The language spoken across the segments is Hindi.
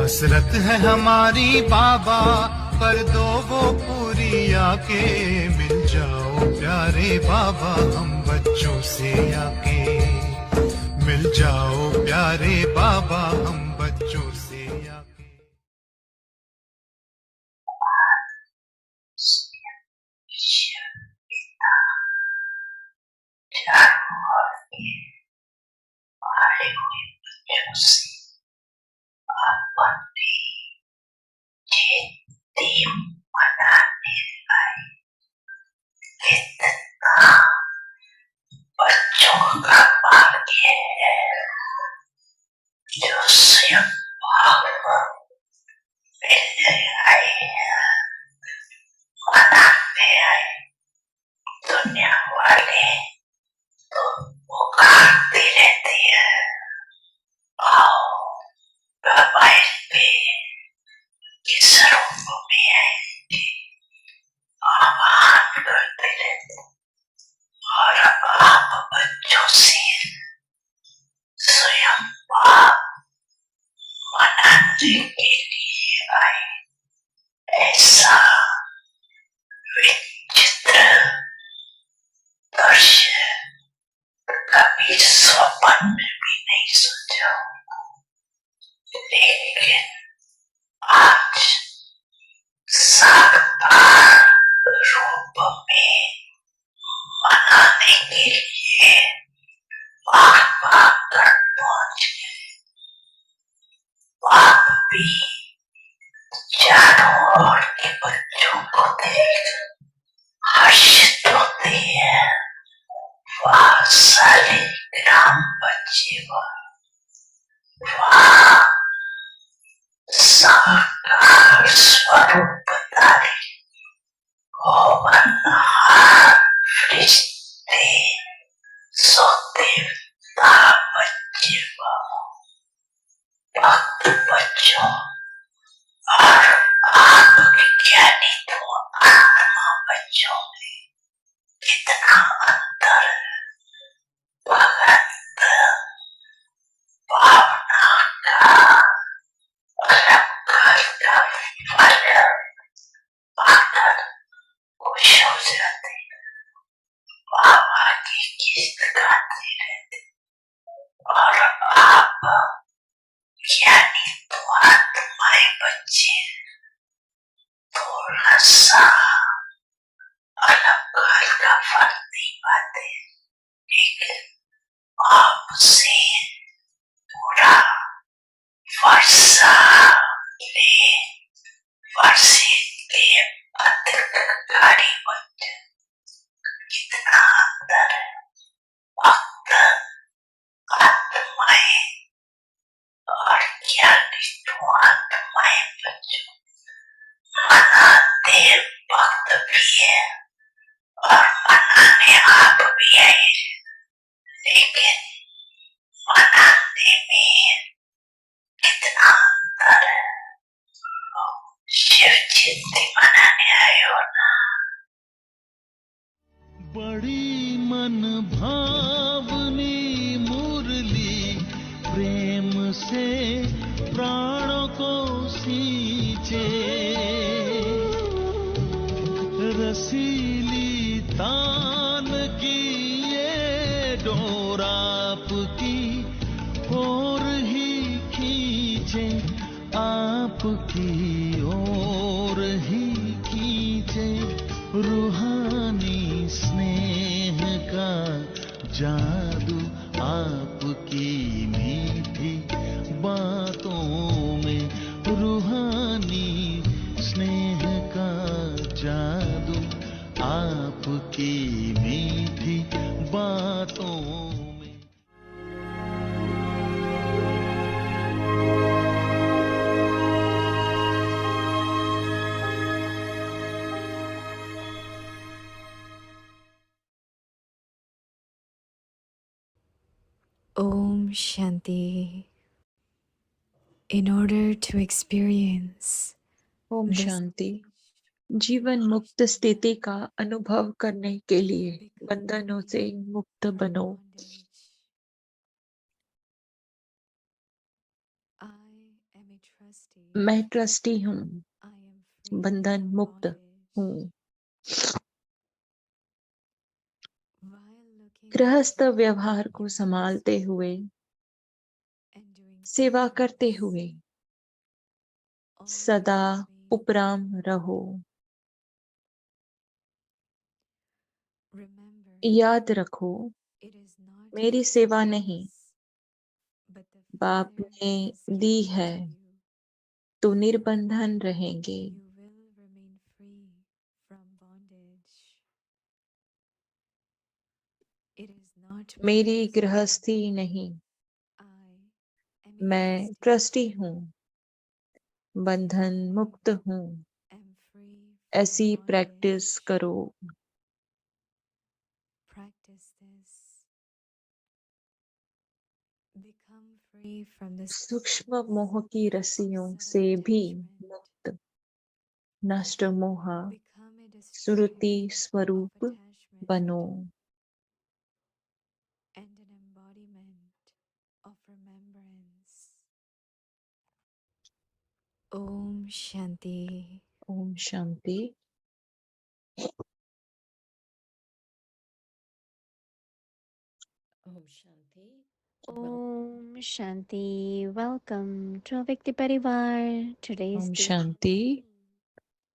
हसरत है हमारी बाबा, कर दो वो पूरी आके। मिल जाओ प्यारे बाबा हम बच्चों से आके। मिल जाओ प्यारे बाबा हम बच्चों से आके। बच्चों का भाग्य है जो स्वयं आए मनाते आए। दुनिया वाले तो पुकारती रहती है, आओ मोबाइल पे किस रूप में आएंगे, आह्वान करते रहते। और आप बच्चों से स्वयं मनाने के लिए आए, ऐसा विचित्र दृश्य कभी स्वप्न में भी नहीं सोचा। लेकिन आज साकार रूप में मनाने के लिए भाग कर पहुंच गए। आप भी चारों ओर के बच्चों को देख हर्षित होते हैं। वाह शालिग्राम बच्चे, वाह साकार स्वरूप धारी फरिश्ते सोते बच्चे, भक्त बच्चों और आप ज्ञानी तो आत्मा बच्चों में कितना अंतर है। भगत भावना का अलंकार का फल पाकर खुश हो जाते, बाबा की किस्त गाते रहते। और आप ज्ञानी तो आत्माएं बच्चे थोड़ा सा अलंकार का फल नहीं पाते, लेकिन आपसे पूरा वर्षा ले अधिकारी बच्चे, कितना अंतर है। भक्त आत्माएं और ज्ञानी तो आत्माएं बच्चों मनाते भक्त भी है और मनाने आप भी आए, लेकिन मनाने में कितना अंतर है। शिव जयंती मनाने आए हो ना। बड़ी मन भावनी मुरली प्रेम से प्राणों को सींचे, रसीली तान की ये डोर आपकी ओर ही खींचे, आपकी ओर ही खींचे। रूहानी स्नेह का जादू आपकी मीठी बातों में, रूहानी स्नेह का जादू आपकी मीठी बातों में। Om Shanti. In order to experience Om this शांति। जीवन मुक्त स्थिति का अनुभव करने के लिए become बंधनों free से मुक्त from बनो। bondage, I am a trustee. मैं ट्रस्टी हूँ, I am free बंधन from मुक्त bondage. हूँ। While looking गृहस्थ after व्यवहार को your संभालते household हुए, and doing सेवा करते service, हुए always सदा remain. उपराम रहो। Remember, याद रखो, it is not मेरी your सेवा नहीं, happiness, but the बाप Father ने has दी given है, to you. तो निर्बंधन रहेंगे। You will remain free from bondage. It is not my मेरी household. गृहस्थी नहीं, I am a मैं trustee. ट्रस्टी हूँ, बंधन मुक्त हूँ। Am free from ऐसी प्रैक्टिस bondage. करो। Practice this. Become free from the सूक्ष्म मोह की रस्सियों subtle से भी attachment. मुक्त, नष्ट मोह Become a Surati destroyer of स्वरूप attachment बनो। and an embodiment of remembrance. Om Shanti. Om Shanti. Om Shanti. Om Shanti. Welcome to Avyakti Parivar. Today's Om day. Shanti.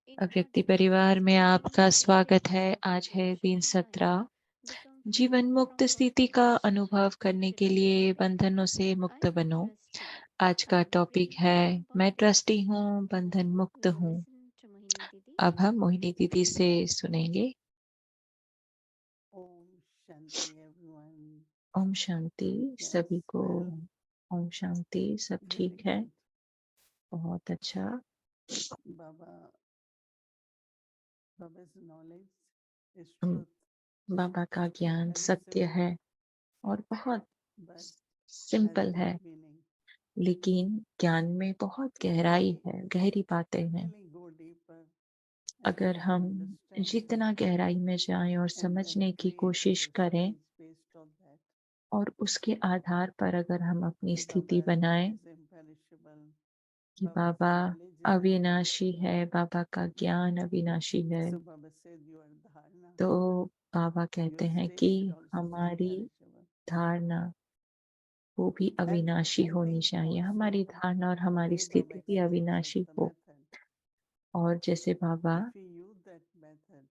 In अव्यक्ति order परिवार में to आपका experience स्वागत है। आज है bondage दिन in 17। life, become जीवन free मुक्त from स्थिति का bondage. अनुभव करने के Today's लिए topic, बंधनों से I मुक्त am a बनो। trustee. आज I का am टॉपिक free है from मैं ट्रस्टी bondage. हूँ, बंधन Now मुक्त let's हूँ। listen to Mohini Didi. अब हम मोहिनी दीदी से सुनेंगे। Om Shanti, everyone. Om Shanti Yes, सभी को। well, ओम शांति। सब very ठीक है? good. बहुत अच्छा। Baba's knowledge is हम- truth, बाबा का ज्ञान very सत्य simple, है और बहुत but has सिंपल है, deep meaning. लेकिन ज्ञान में बहुत गहराई है, गहरी बातें हैं। Really go deeper and अगर try to हम understand जितना गहराई में जाएं और and then समझने की create कोशिश our करें space based on that. और उसके आधार पर अगर हम अपनी स्थिति Baba बनाएं is imperishable. कि Baba's बाबा knowledge is अविनाशी imperishable. है, बाबा का ज्ञान अविनाशी है, So Baba said you are dharna. तो बाबा Your कहते हैं state कि should also be हमारी imperishable. धारणा वो भी And अविनाशी I होनी think चाहिए। also हमारी धारणा और the हमारी way Baba स्थिति भी explains us अविनाशी the हो। method, और जैसे बाबा if we use that method,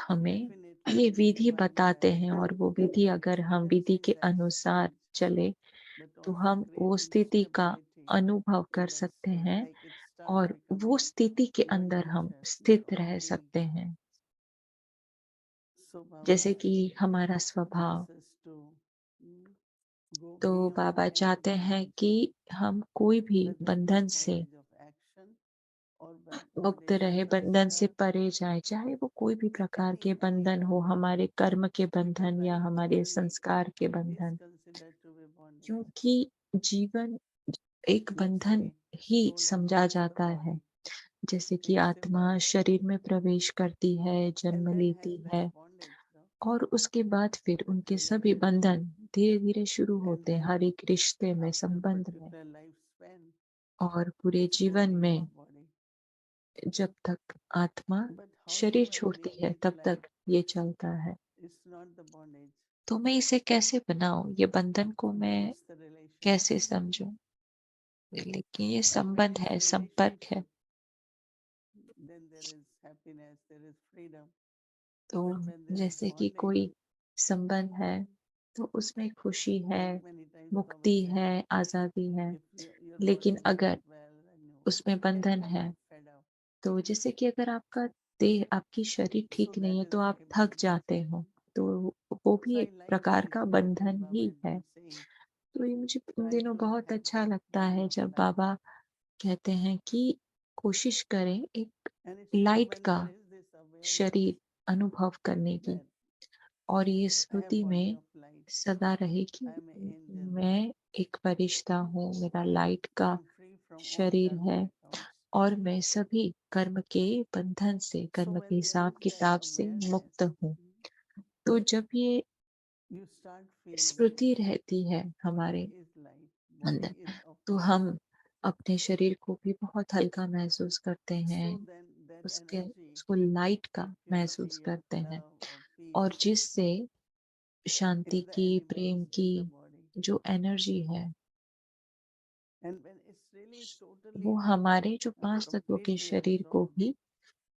हमें definitely ये we will विधि find बताते that हैं और वो विधि अगर हम विधि experiencing के that अनुसार stage, चले but तो also हम वो creating स्थिति का stability अनुभव in कर that सकते state, हैं like it starts और वो becoming स्थिति के your अंदर हम nature, your स्थित रह quality. सकते हैं। So Baba जैसे कि हमारा स्वभाव। wants us to go तो beyond बाबा any चाहते हैं bondage, कि हम कोई भी whether it is बंधन से bondage of action or मुक्त bondage of रहे, बंधन से culture, परे जाए, चाहे वो कोई भी प्रकार के any बंधन हो, bondage. हमारे कर्म के Because बंधन या life हमारे generally संस्कार के is बंधन, considered to be bondage. क्योंकि जीवन एक Let's बंधन say ही soul समझा enters the जाता है। body, जैसे कि takes a आत्मा birth, शरीर में प्रवेश करती है, जन्म and then has लेती less है bondage, no? और उसके बाद फिर At उनके the very सभी beginning. बंधन धीरे धीरे शुरू And होते हैं, then हर एक रिश्ते में, after a संबंध में। particular lifespan, और पूरे it's no जीवन need में of body. जब तक आत्मा But how शरीर to छोड़ती bring है it तब life तक ये चलता है। is not the bondage. तो मैं इसे कैसे बनाऊं, ये बंधन को मैं It's the कैसे relationship. समझूं? लेकिन ये And when संबंध it's है, a संपर्क है। relationship, then there is happiness, there is freedom. तो But when there is जैसे कि bondage, कोई संबंध है तो उसमें खुशी है, like many times Baba मुक्ति said, है, आजादी है। if your लेकिन body is not अगर well and you उसमें tend बंधन to है, get fed up, तो जैसे कि अगर आपका देह, आपकी शरीर so ठीक नहीं that है is तो आप like थक bondage. जाते हो, तो वो So भी I एक like प्रकार these का words that बंधन Baba ही has है। been saying. तो ये मुझे इन Try दिनों to बहुत have अच्छा that लगता body है of जब light. बाबा कहते हैं कि कोशिश करें एक And it's only light when का there is this awareness शरीर अनुभव करने की। that और ये I have स्मृति body में of light. सदा रहे कि I'm an angel. मैं एक फरिश्ता हूँ, मेरा लाइट का I'm free from all शरीर karmic है accounts. और मैं सभी कर्म के बंधन से, So कर्म when के there हिसाब is that किताब से awareness, मुक्त हूँ। तो जब ये you start feeling स्मृति रहती है body हमारे is light, body अंदर, is of तो peace. हम अपने शरीर को भी बहुत हल्का महसूस करते हैं, So then that उसके energy, उसको लाइट का of महसूस purity, of करते हैं love, of और peace जिससे शांति in the की, animals, प्रेम in की the body. जो एनर्जी है, And when it's really totally वो हमारे जो 5 तत्वों के completely शरीर को absorbed, भी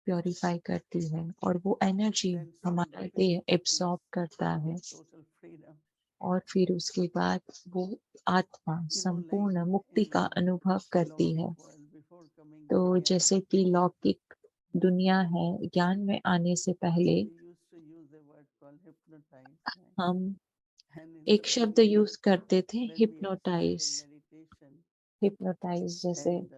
प्योरीफाई करती है और वो एनर्जी then soul हमारा becomes देह at एब्सॉर्ब peace करता है with total freedom. और फिर उसके बाद वो आत्मा Like संपूर्ण मुक्ति in का अनुभव करती है। logik world, before coming तो to Gyan, जैसे कि लौकिक दुनिया है, ज्ञान में आने से पहले we used to use a word called hypnotize. Right? हम And in the एक शब्द beginning, यूज करते थे, when we have hypnotise. started meditation, hypnotise जैसे, and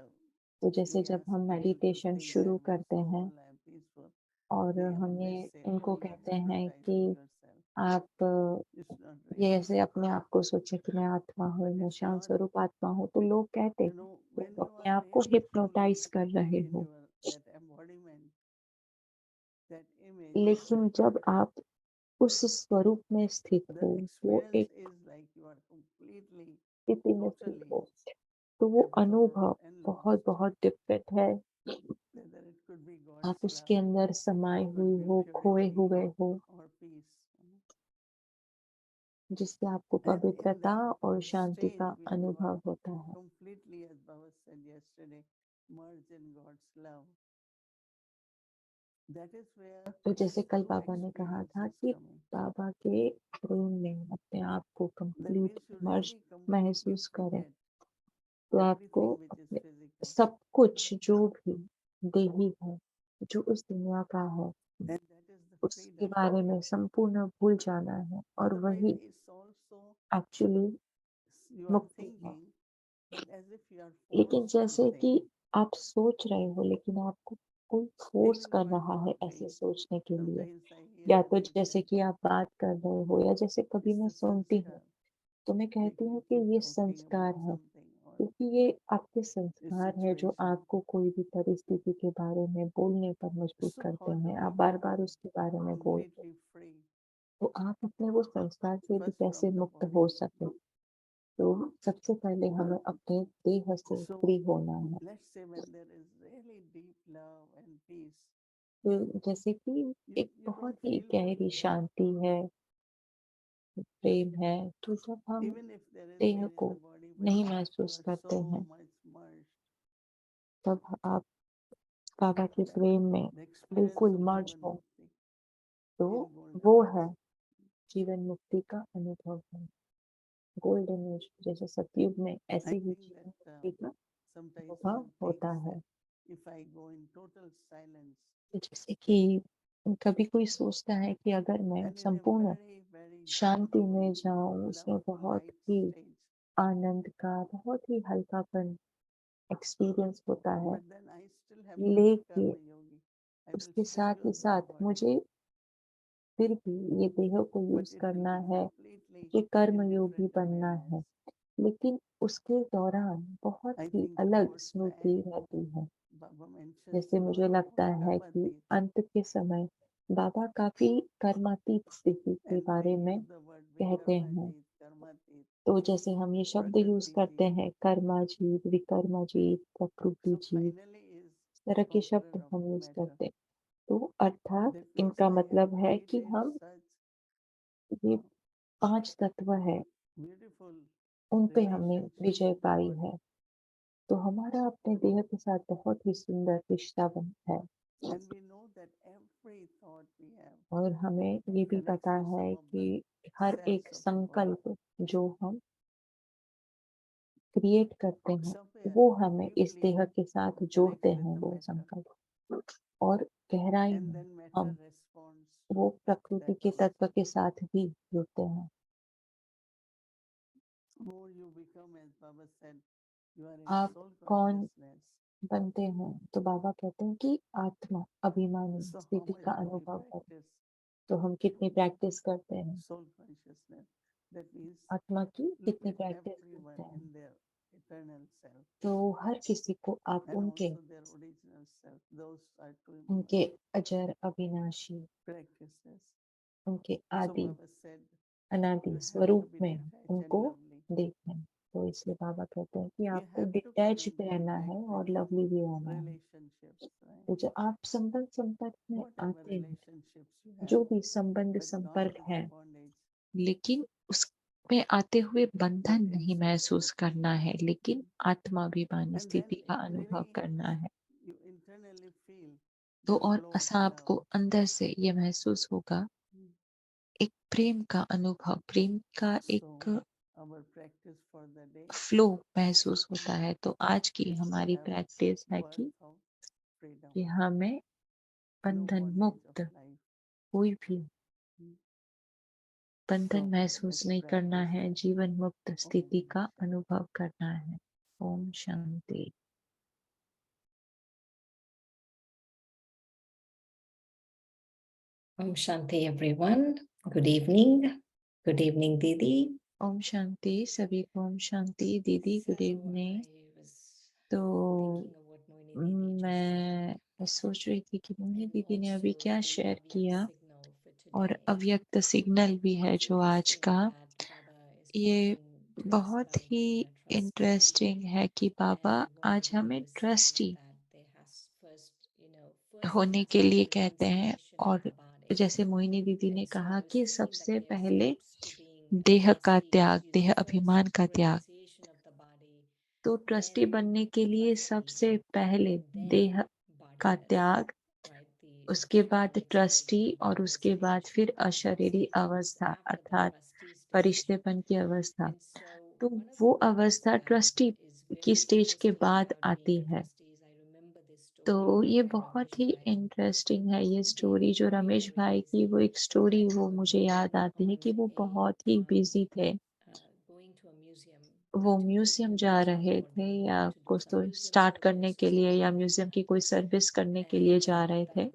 तो जैसे we जब ask हम people to मेडिटेशन think शुरू that we are करते हैं soul, I am peaceful, और we हम always ये say, इनको no, you are कहते हैं कि hypnotizing yourself. आप It's not ये really. ऐसे अपने आप को सोचे कि मैं आत्मा हूँ, मैं It's शांत not, स्वरूप आत्मा हूँ, तो लोग कहते you हैं know, कि when आप you अपने are आप को really truly हिप्नोटाइज कर sitting रहे in हो। your that embodiment, that image, लेकिन जब आप उस स्वरूप में स्थित the हो, वो experience एक is like you are completely, स्थिति में स्थित totally हो, तो वो absorbed अनुभव and बहुत lost. बहुत डिफरेंट है। Whether it could be आप God's उसके love, अंदर समाये could हुए be हो, खोए purity हुए हो, or peace. जिससे आपको And in पवित्रता that और शांति stage, का when you are अनुभव होता है। completely, as Baba said yesterday, merged in God's love, that is where तो जैसे कल true बाबा ने कहा experience था is कि coming. बाबा के प्रेम में अपने आप को That complete means you merge really completely महसूस करें, forget तो आपको everything which is अपने physical. सब कुछ जो भी देही है, जो उस दुनिया का है, And that is the उसके freedom. बारे में संपूर्ण भूल जाना है और Otherwise, वही it's also, actually you are मुक्ति है। thinking, but as if you are लेकिन forced जैसे something, कि आप सोच रहे हो, लेकिन आपको कोई फोर्स even कर while रहा है ऐसे talking. सोचने के लिए, Sometimes I hear या तो things जैसे that कि आप बात कर रहे हो, या जैसे कभी it's मैं the सुनती हूँ, sanskar. तो मैं Like कहती हूँ you कि keep ये talking संस्कार about है, something or क्योंकि ये आपके a संस्कार है जो situation. आपको कोई भी परिस्थिति के बारे में बोलने पर मजबूर So करते how do हैं। we आप बार बार become उसके बारे में बोलते हैं, completely free? तो आप अपने वो संस्कार से भी First कैसे from the मुक्त body. हो सके। तो सबसे पहले हमें अपने देह से So फ्री होना है। let's say when there is really deep love and peace, तो जैसे कि एक you बहुत don't ही feel गहरी pain. शांति है, प्रेम है, तो जब हम Even if there is देह pain in को the body, but नहीं you महसूस are करते so हैं, much merged. तब आप बाबा के That प्रेम में the experience बिल्कुल of मर्ज Jivan हो, Mukti तो is golden वो age. है जीवन मुक्ति का अनुभव है, गोल्डन एज। जैसे सतयुग में I ऐसी ही think जीवन that मुक्ति का sometimes अनुभव one होता thinks है। that if I go in total silence तो जैसे कि कभी कोई सोचता है कि अगर मैं and in a संपूर्ण very, very शांति beautiful, में जाऊं, उसमें loveful बहुत light ही stage, आनंद का, बहुत ही हल्कापन एक्सपीरियंस होता है, but then I still have to be लेकिन karma yogi. I will उसके still साथ ही use my साथ body, मुझे फिर भी ये देह को but यूज it will करना be है, completely कि कर्म in योगी different बनना awareness. है। लेकिन उसके दौरान बहुत I ही think अलग towards the स्मृति end, रहती है। Baba mentions जैसे a lot मुझे about लगता है कि karmatit. अंत के समय बाबा काफी कर्मातीत स्थिति के And we बारे में use the word कहते हैं। vikarmatit, karmatit, तो जैसे हम ये शब्द यूज करते prakritit, हैं, कर्माजीत, विकर्माजीत, प्रकृति so जीत, finally is इस तरह के conqueror शब्द of हम यूज matter. करते हैं। तो अर्थात That means इनका I have मतलब है कि created हम such ये 5 तत्व है, beautiful उन पे हमने relationship Vijay with the pi body. है। तो हमारा अपने देह के साथ बहुत ही सुंदर रिश्ता है, And we know that every thought we have और हमें ये भी connects पता with some है of the कि हर cells एक of the body. संकल्प जो हम क्रिएट करते हैं, Somewhere वो हमें इस deeply देह के साथ जोड़ते connects with हैं, the वो matter. संकल्प, और गहराई And में then matter हम responds वो to प्रकृति that के also. तत्व के साथ भी जुड़ते हैं। More you become, as Baba said, you are in आप soul कौन consciousness. बनते हैं, तो बाबा कहते हैं कि आत्मा अभिमानी So how स्थिति much का do we अनुभव करें। practice तो हम कितनी प्रैक्टिस करते हैं, soul consciousness? That means आत्मा की look कितनी at प्रैक्टिस everyone करते हैं। in their eternal self तो हर किसी को आप and उनके also their original self. Those are two उनके अजर अविनाशी practices. उनके So आदि Baba said, अनादि you have to स्वरूप be में detached उनको and lovely. देखें। तो इसलिए बाबा कहते हैं कि You आपको have to come detach in भी रहना है contact और with लवली भी रहना है। relationships, right? तो जब आप संपर्क में Whatever आते हैं, relationships you have, जो भी संबंध but not संपर्क with है, the bondage. लेकिन उसमें आते हुए बंधन But नहीं inside. महसूस करना है, लेकिन आत्माभिमानी And then स्थिति का it अनुभव really, करना है। you internally feel तो the और flow of ऐसा आपको love. अंदर से ये महसूस होगा, एक प्रेम का अनुभव, प्रेम का एक So our practice for the day flow महसूस होता है। तो आज की is to हमारी have प्रैक्टिस है birth कि of freedom, हमें no बंधन bondage of मुक्त life. कोई भी बंधन So महसूस let's नहीं करना practice है, जीवन मुक्त स्थिति Om का Shanti. अनुभव करना है। Om Shanti. Om Shanti, everyone. Good evening. Good evening, Didi. Om Shanti सभी को। ओम शांति दीदी, गुड इवनिंग। तो मैं सोच रही थी कि मोहिनी दीदी ने अभी क्या शेयर किया, और अव्यक्त सिग्नल भी है जो आज का। ये बहुत ही इंटरेस्टिंग है कि बाबा आज हमें ट्रस्टी होने के लिए कहते हैं। और जैसे मोहिनी दीदी ने कहा कि सबसे पहले देह का त्याग, देह अभिमान का त्याग। तो ट्रस्टी बनने के लिए सबसे पहले देह का त्याग, उसके बाद ट्रस्टी, और उसके बाद फिर अशरीरी अवस्था अर्थात फरिश्तेपन की अवस्था। तो वो अवस्था ट्रस्टी की स्टेज के बाद आती है। तो ये बहुत ही इंटरेस्टिंग है ये स्टोरी जो रमेश भाई की, वो एक स्टोरी वो मुझे याद आती है कि वो बहुत ही बिजी थे। वो म्यूजियम जा रहे थे या कुछ तो स्टार्ट करने के लिए, या म्यूजियम की कोई सर्विस करने के लिए जा रहे थे।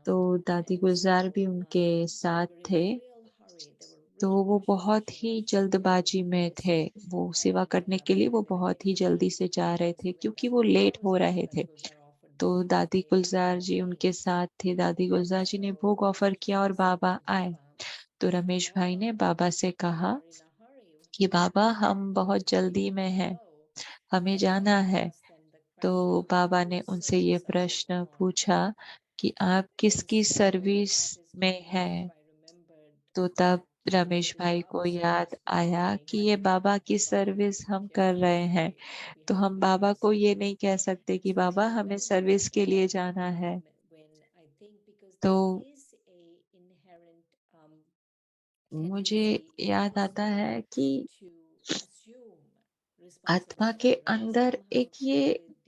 तो दादी गुलजार भी उनके साथ थे। तो वो बहुत ही जल्दबाजी में थे, वो सेवा करने के लिए वो बहुत ही जल्दी से जा रहे थे क्योंकि वो लेट हो रहे थे। तो दादी गुलजार जी उनके साथ थे। दादी गुलजार जी ने भोग ऑफर किया और बाबा आए। तो रमेश भाई ने बाबा से कहा कि बाबा हम बहुत जल्दी में हैं, हमें जाना है। तो बाबा ने उनसे ये प्रश्न पूछा कि आप किसकी सर्विस में हैं। तो तब रमेश भाई को याद आया कि ये बाबा की सर्विस हम कर रहे हैं। तो हम बाबा को ये नहीं कह सकते कि बाबा हमें सर्विस के लिए जाना है। तो मुझे याद आता है कि आत्मा के अंदर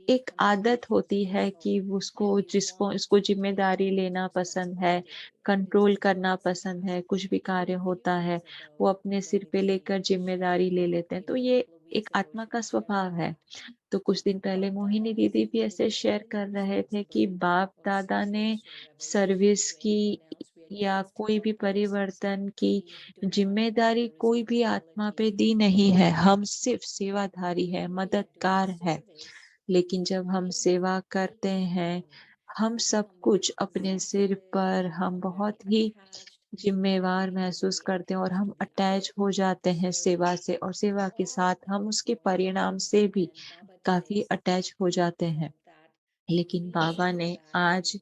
एक आदत होती है कि उसको जिम्मेदारी लेना पसंद है, कंट्रोल करना पसंद है। कुछ भी कार्य होता है, वो अपने सिर पे लेकर जिम्मेदारी ले लेते हैं। तो ये एक आत्मा का स्वभाव है। तो कुछ दिन पहले मोहिनी दीदी भी ऐसे शेयर कर रहे थे कि बाप दादा ने सर्विस की या कोई भी परिवर्तन की जिम्मेदारी कोई भी आत्मा पे दी नहीं है। हम सिर्फ सेवाधारी है, मददगार है। लेकिन जब हम सेवा करते हैं, हम सब कुछ अपने सिर पर, हम बहुत ही जिम्मेवार महसूस करते हैं और हम अटैच हो जाते हैं सेवा से, और सेवा के साथ हम उसके परिणाम से भी काफी अटैच हो जाते हैं। लेकिन बाबा ने आज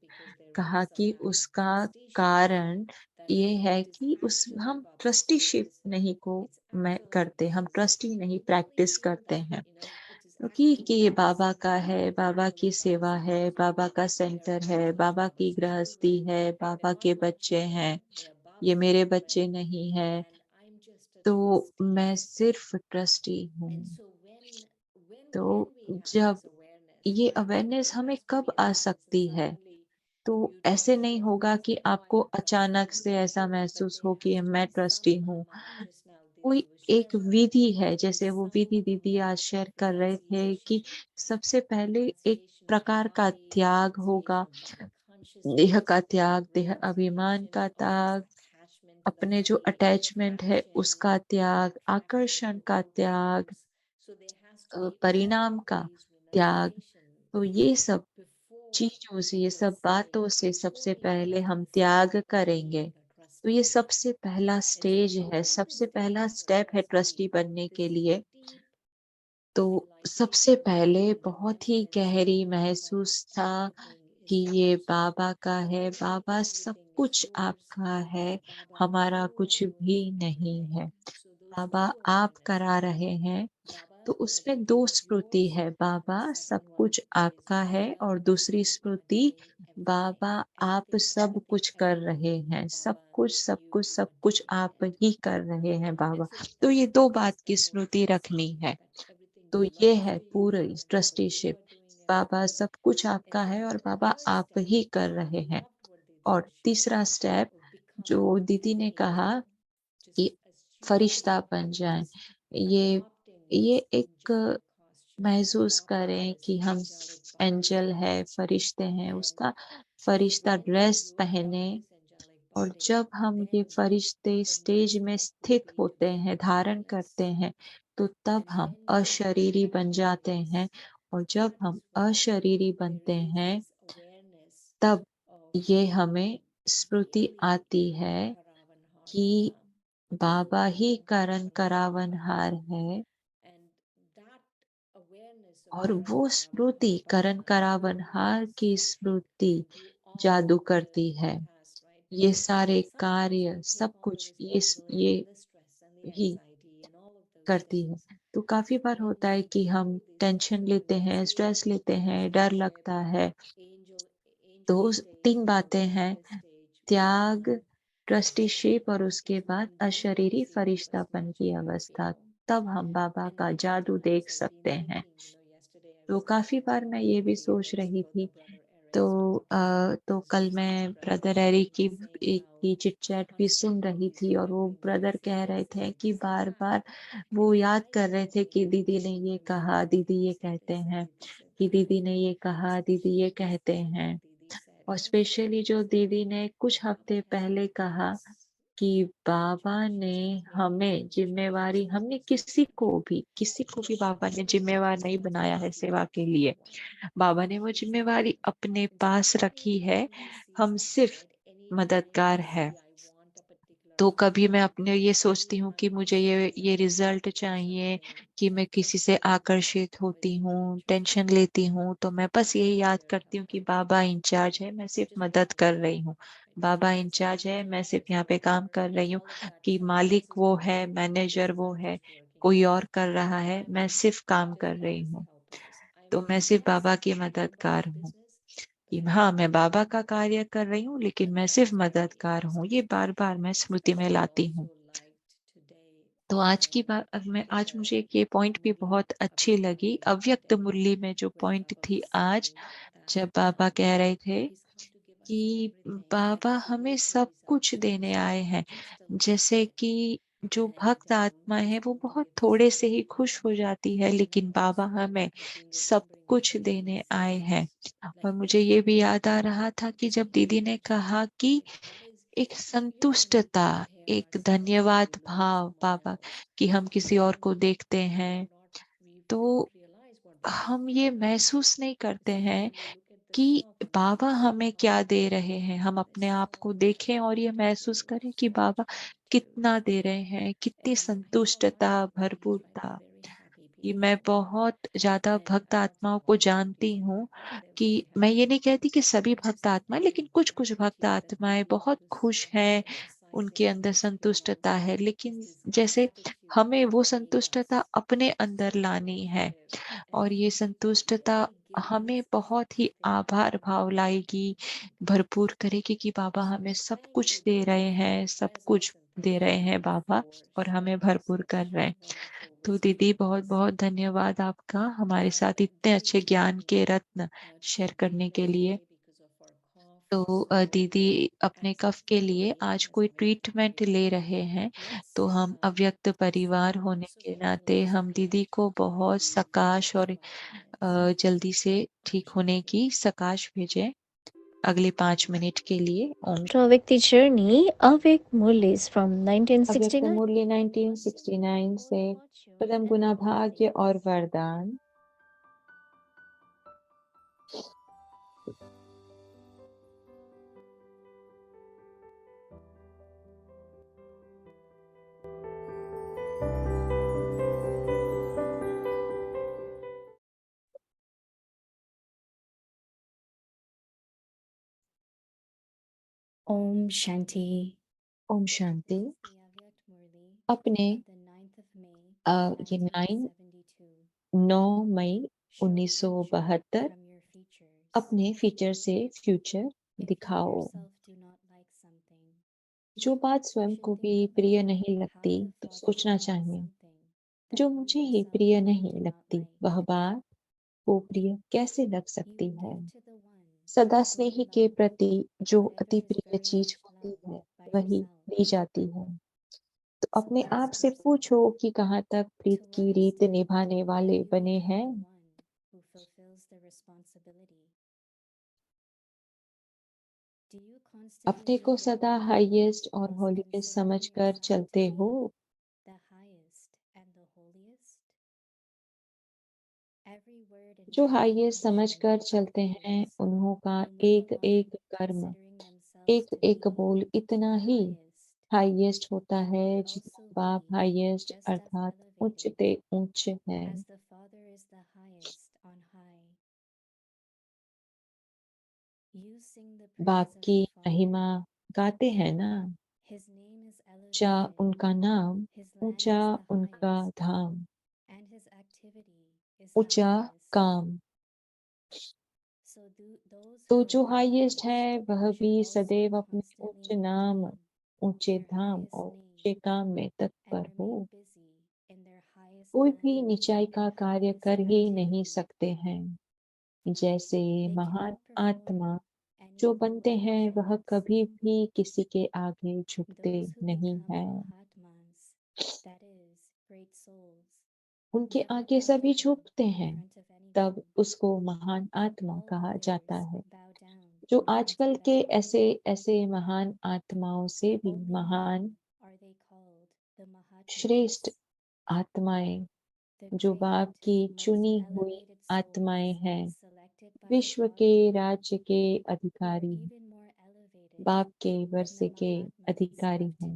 कहा कि उसका कारण ये है कि हम ट्रस्टीशिप नहीं को मैं करते, हम ट्रस्टी नहीं प्रैक्टिस करते हैं। क्योंकि कि ये बाबा का है, बाबा की सेवा है, बाबा का सेंटर है, बाबा की गृहस्थी है, बाबा के बच्चे हैं, ये मेरे बच्चे नहीं है। तो मैं सिर्फ ट्रस्टी हूँ। तो जब ये अवेयरनेस हमें कब आ सकती है? तो ऐसे नहीं होगा कि आपको अचानक से ऐसा महसूस हो कि मैं ट्रस्टी हूँ। कोई एक विधि है, जैसे वो विधि दीदी आज शेयर कर रहे थे कि सबसे पहले एक प्रकार का त्याग होगा, देह का त्याग, देह अभिमान का त्याग, अपने जो अटैचमेंट है उसका त्याग, आकर्षण का त्याग, परिणाम का त्याग। तो ये सब चीज़ों से, ये सब बातों से सबसे पहले हम त्याग करेंगे। तो ये सबसे पहला स्टेज है, सबसे पहला स्टेप है ट्रस्टी बनने के लिए। तो सबसे पहले बहुत ही गहरी महसूस था कि ये बाबा का है, बाबा सब कुछ आपका है, हमारा कुछ भी नहीं है। बाबा आप करा रहे हैं, तो उसमें 2 स्मृति है, बाबा सब कुछ आपका है और दूसरी स्मृति बाबा आप सब कुछ कर रहे हैं, सब कुछ, सब कुछ, सब कुछ आप ही कर रहे हैं बाबा। तो ये 2 बात की स्मृति रखनी है। तो ये है पूरी ट्रस्टीशिप, बाबा सब कुछ आपका है और बाबा आप ही कर रहे हैं। और तीसरा स्टेप जो दीदी ने कहा कि फरिश्ता बन जाएँ, ये ये एक महसूस करें कि हम एंजल है, फरिश्ते हैं, उसका फरिश्ता ड्रेस पहने और जब हम ये फरिश्ते स्टेज में स्थित होते हैं, धारण करते हैं, तो तब हम अशरीरी बन जाते हैं और जब हम अशरीरी बनते हैं, तब ये हमें स्मृति आती है कि बाबा ही करण करावनहार है और वो स्मृति करण करावनहार की स्मृति जादू करती है। ये सारे कार्य सब कुछ ये ही करती है। तो काफ़ी बार होता है कि हम टेंशन लेते हैं, स्ट्रेस लेते हैं, डर लगता है। तो 3 बातें हैं, त्याग, ट्रस्टीशिप और उसके बाद अशरीरी फरिश्तापन की अवस्था। तब हम बाबा का जादू देख सकते हैं। तो काफ़ी बार मैं ये भी सोच रही थी, तो तो कल मैं ब्रदर एरी की एक की चिट-चैट भी सुन रही थी और वो ब्रदर कह रहे थे कि बार-बार वो याद कर रहे थे कि दीदी ने ये कहा, दीदी ये कहते हैं, कि दीदी ने ये कहा, दीदी ये कहते हैं। और स्पेशली जो दीदी ने कुछ हफ्ते पहले कहा कि बाबा ने हमें ज़िम्मेवारी, हमने किसी को भी बाबा ने ज़िम्मेवार नहीं बनाया है सेवा के लिए। बाबा ने वो ज़िम्मेवारी अपने पास रखी है, हम सिर्फ़ मददगार हैं। तो कभी मैं अपने ये सोचती हूँ कि मुझे ये रिज़ल्ट चाहिए कि मैं किसी से आकर्षित होती हूँ, टेंशन लेती हूँ, तो मैं बस यही याद करती हूँ कि बाबा इंचार्ज है, मैं सिर्फ़ मदद कर रही हूँ। बाबा इंचार्ज है, मैं सिर्फ़ यहाँ पे काम कर रही हूँ कि मालिक वो है, मैनेजर वो है, कोई और कर रहा है, मैं सिर्फ़ काम कर रही हूँ। तो मैं सिर्फ़ बाबा की मददगार हूँ। कि हाँ, मैं बाबा का कार्य कर रही हूँ, लेकिन मैं सिर्फ़ मददगार हूँ। ये बार-बार मैं स्मृति में लाती हूँ। तो आज की बा मैं आज मुझे एक ये पॉइंट भी बहुत अच्छी लगी, अव्यक्त मुरली में जो पॉइंट थी आज, जब बाबा कह रहे थे कि बाबा हमें सब कुछ देने आए हैं। जैसे कि जो भक्त आत्मा है वो बहुत थोड़े से ही खुश हो जाती है, लेकिन बाबा हमें सब कुछ देने आए हैं। और मुझे ये भी याद आ रहा था कि जब दीदी ने कहा कि एक संतुष्टता, एक धन्यवाद भाव बाबा कि हम किसी और को देखते हैं, तो हम ये महसूस नहीं करते हैं कि बाबा हमें क्या दे रहे हैं। हम अपने आप को देखें और ये महसूस करें कि बाबा कितना दे रहे हैं, कितनी संतुष्टता, भरपूरता। कि मैं बहुत ज़्यादा भक्त आत्माओं को जानती हूँ कि मैं ये नहीं कहती कि सभी भक्त आत्माएँ, लेकिन कुछ-कुछ भक्त आत्माएँ बहुत खुश हैं, उनके अंदर संतुष्टता है। लेकिन जैसे हमें वो संतुष्टता अपने अंदर लानी है और ये संतुष्टता हमें बहुत ही आभार भाव लाएगी, भरपूर करेगी कि बाबा हमें सब कुछ दे रहे हैं, सब कुछ दे रहे हैं बाबा और हमें भरपूर कर रहे हैं। तो दीदी बहुत-बहुत धन्यवाद आपका हमारे साथ इतने अच्छे ज्ञान के रत्न शेयर करने के लिए। तो दीदी अपने कफ के लिए आज कोई ट्रीटमेंट ले रहे हैं, तो हम अव्यक्त परिवार होने के नाते हम दीदी को बहुत सकाश और जल्दी से ठीक होने की सकाश भेजें। अगले 5 मिनट के लिए ओम। To Awake the Journey, Awake Murlis from अव्यक्त 1969. मुरली 1969 से पदम गुना भाग्य और वरदान। Om Shanti. ओम शांति। अपने ये 9 मई 1972 अपने फीचर से फ्यूचर दिखाओ। जो बात स्वयं को भी प्रिय नहीं लगती तो सोचना चाहिए, जो मुझे ही प्रिय नहीं लगती वह बात को प्रिय कैसे लग सकती है। सदा स्नेही के प्रति जो अति प्रिय चीज होती है वही ली जाती है। तो अपने आप से पूछो कि कहाँ तक प्रीत की रीत निभाने वाले बने हैं। अपने को सदा हाईएस्ट और होलीएस्ट समझकर चलते हो। जो हाईएस्ट समझकर चलते हैं उन्हों का एक एक कर्म, एक एक बोल इतना ही हाईएस्ट होता है जितना बाप हाईएस्ट अर्थात उच्चते उच्च है। बाप की महिमा गाते हैं ना, ऊंचा उनका नाम, ऊंचा उनका धाम, ऊंचा काम। तो जो हाईएस्ट है वह भी सदैव अपने उच्च नाम, ऊंचे धाम और ऊंचे काम में तत्पर हो। कोई भी निचाई का कार्य कर ही नहीं सकते हैं। जैसे महान आत्मा जो बनते हैं वह कभी भी किसी के आगे झुकते नहीं हैं। उनके आगे सभी झुकते हैं, तब उसको महान आत्मा कहा जाता है। जो आजकल के ऐसे ऐसे महान आत्माओं से भी महान श्रेष्ठ आत्माएं, जो बाप की चुनी हुई आत्माएं हैं, विश्व के राज्य के अधिकारी, बाप के वर्षे के अधिकारी हैं,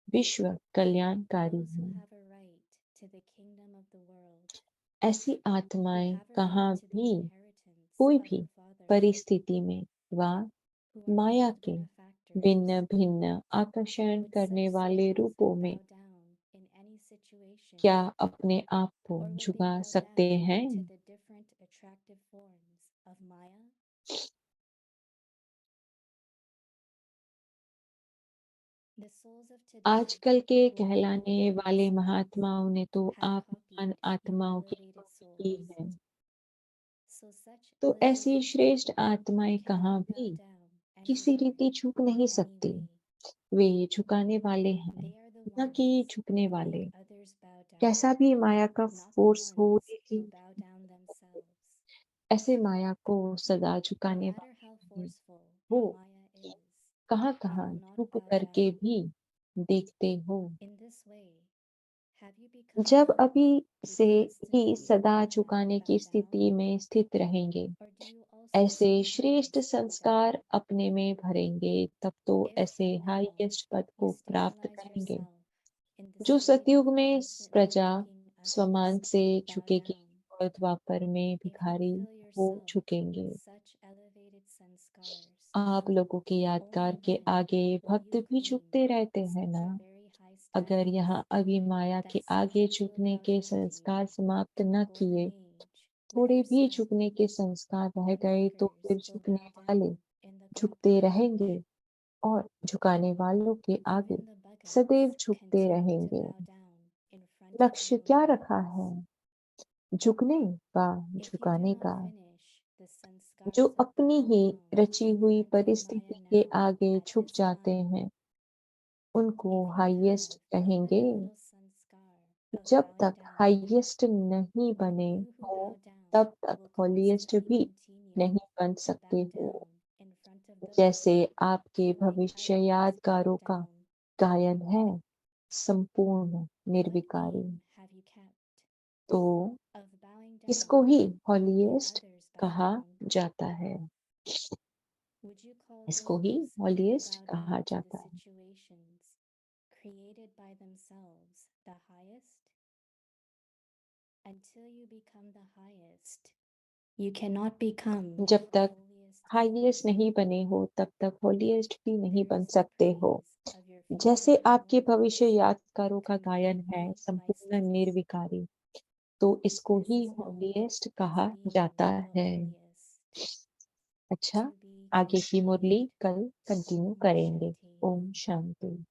विश्व कल्याणकारी हैं। ऐसी आत्माएं कहाँ भी कोई भी परिस्थिति में व माया के भिन्न भिन्न आकर्षण करने वाले रूपों में क्या अपने आप को झुका सकते हैं। आजकल के कहलाने वाले महात्माओं ने तो आप महान आत्माओं की स्तुति की है, तो ऐसी श्रेष्ठ आत्माएं कहाँ भी किसी रीति झुक नहीं सकती। वे झुकाने वाले हैं, न कि झुकने वाले। कैसा भी माया का फोर्स हो, लेकिन ऐसे माया को सदा झुकाने वाले हैं वो कि कहाँ कहाँ झुक करके भी देखते हो। जब अभी से ही सदा झुकाने की स्थिति में स्थित रहेंगे, ऐसे श्रेष्ठ संस्कार अपने में भरेंगे, तब तो ऐसे हाईएस्ट पद को प्राप्त करेंगे। जो सतयुग में प्रजा स्वमान से झुकेगी और द्वापर में भिखारी हो झुकेंगे। आप लोगों के यादगार के आगे भक्त भी झुकते रहते हैं ना। अगर यहाँ अभी माया के आगे झुकने के संस्कार समाप्त न किए, थोड़े भी झुकने के संस्कार रह गए, तो फिर झुकने वाले झुकते रहेंगे और झुकाने वालों के आगे सदैव झुकते रहेंगे। लक्ष्य क्या रखा है? झुकने व झुकाने का। जो अपनी ही रची हुई परिस्थिति के आगे झुक जाते हैं, उनको हाईएस्ट कहेंगे। जब तक हाईएस्ट नहीं बने हो, तब तक हॉलीएस्ट भी नहीं बन सकते हो। जैसे आपके भविष्य यादगारों का गायन है संपूर्ण निर्विकारी। तो इसको ही हॉलीएस्ट कहा जाता है। इसको ही holiest कहा जाता है। created by themselves the highest? Until you become the highest, you cannot become जब the तक holiest हाईएस्ट नहीं बने हो तब तक हॉलीएस्ट भी नहीं बन सकते हो। of your जैसे future आपके you भविष्य यादगारों का गायन है complete by संपूर्ण steps. निर्विकारी, तो इसको This he is known हॉलीएस्ट as कहा being जाता the है। holiest. अच्छा, To be आगे की मुरली complete. कल कंटिन्यू Om करेंगे। Shanti. ओम शांति।